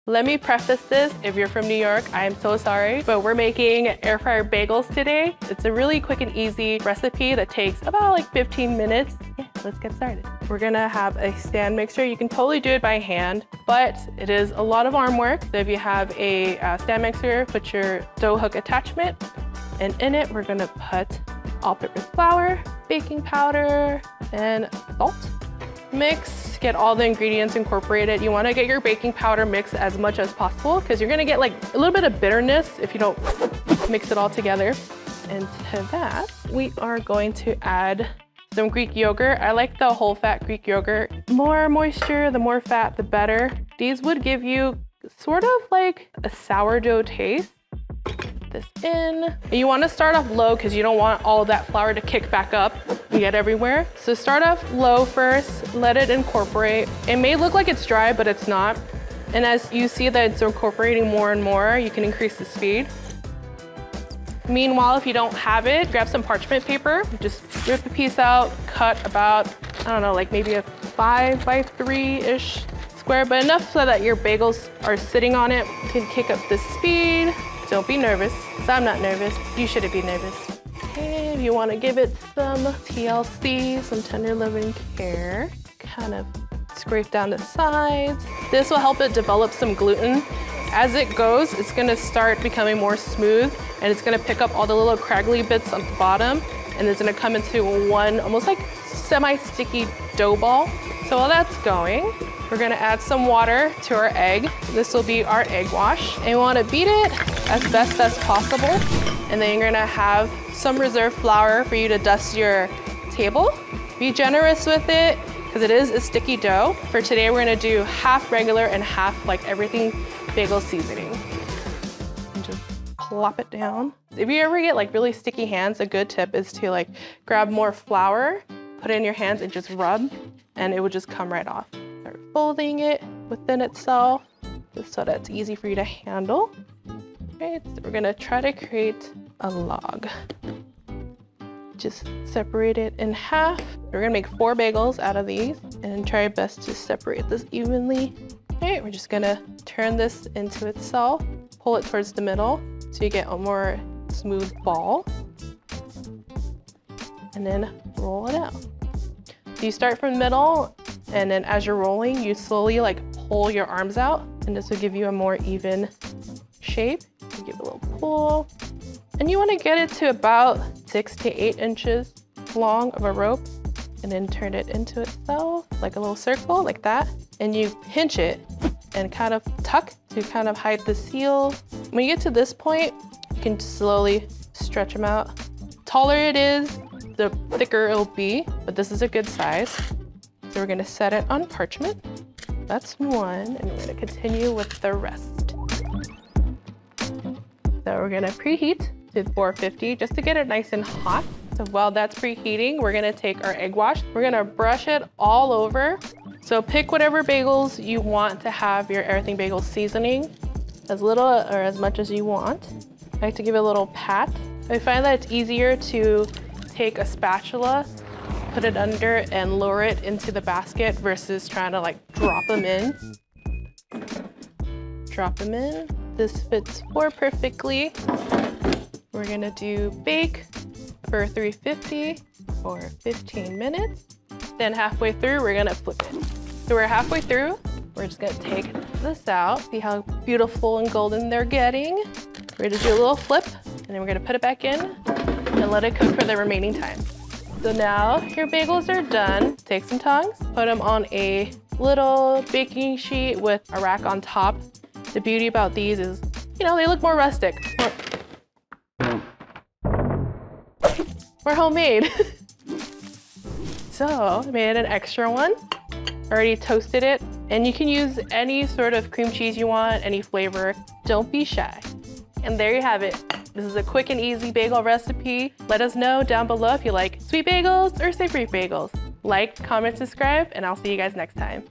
Let me preface this, if you're from New York, I am so sorry, but we're making air fryer bagels today. It's a really quick and easy recipe that takes about like 15 minutes. Yeah, let's get started. We're gonna have a stand mixer. You can totally do it by hand, but it is a lot of arm work. So if you have a stand mixer, put your dough hook attachment, and in it, we're gonna put all-purpose flour, baking powder, and salt. Mix, get all the ingredients incorporated. You wanna get your baking powder mixed as much as possible because you're gonna get like a little bit of bitterness if you don't mix it all together. And to that, we are going to add some Greek yogurt. I like the whole fat Greek yogurt. More moisture, the more fat, the better. These would give you sort of like a sourdough taste. This in. And you want to start off low because you don't want all of that flour to kick back up and get everywhere. So start off low first, let it incorporate. It may look like it's dry, but it's not. And as you see that it's incorporating more and more, you can increase the speed. Meanwhile, if you don't have it, grab some parchment paper, just rip a piece out, cut about, I don't know, like maybe a 5 by 3-ish square, but enough so that your bagels are sitting on it. You can kick up the speed. Don't be nervous, because I'm not nervous. You shouldn't be nervous. Okay, if you want to give it some TLC, some tender loving care, kind of scrape down the sides. This will help it develop some gluten. As it goes, it's gonna start becoming more smooth, and it's gonna pick up all the little craggly bits on the bottom, and it's gonna come into one almost like semi-sticky dough ball. So while that's going, we're gonna add some water to our egg. This will be our egg wash. And you wanna beat it as best as possible. And then you're gonna have some reserved flour for you to dust your table. Be generous with it, because it is a sticky dough. For today, we're gonna do half regular and half like everything bagel seasoning. And just plop it down. If you ever get like really sticky hands, a good tip is to like grab more flour, put it in your hands and just rub, and it would just come right off. Start folding it within itself, just so that it's easy for you to handle. Okay, so we're gonna try to create a log. Just separate it in half. We're gonna make 4 bagels out of these and try our best to separate this evenly. Okay, we're just gonna turn this into itself, pull it towards the middle so you get a more smooth ball, and then roll it out. So you start from the middle, and then as you're rolling, you slowly like pull your arms out, and this will give you a more even shape. You give it a little pull, and you want to get it to about 6 to 8 inches long of a rope, and then turn it into itself like a little circle like that, and you pinch it and kind of tuck to kind of hide the seal. When you get to this point, you can slowly stretch them out. The taller it is, the thicker it'll be, but this is a good size. So we're gonna set it on parchment. That's one, and we're gonna continue with the rest. So we're gonna preheat to 450 just to get it nice and hot. So while that's preheating, we're gonna take our egg wash. We're gonna brush it all over. So pick whatever bagels you want to have your everything bagel seasoning, as little or as much as you want. I like to give it a little pat. I find that it's easier to take a spatula, put it under and lower it into the basket versus trying to like drop them in. Drop them in. This fits 4 perfectly. We're gonna do bake for 350 for 15 minutes. Then halfway through, we're gonna flip it. So we're halfway through. We're just gonna take this out. See how beautiful and golden they're getting. We're gonna do a little flip, and then we're gonna put it back in and let it cook for the remaining time. So now your bagels are done. Take some tongs, put them on a little baking sheet with a rack on top. The beauty about these is, you know, they look more rustic. We're homemade. So I made an extra one. Already toasted it. And you can use any sort of cream cheese you want, any flavor. Don't be shy. And there you have it. This is a quick and easy bagel recipe. Let us know down below if you like sweet bagels or savory bagels. Like, comment, subscribe, and I'll see you guys next time.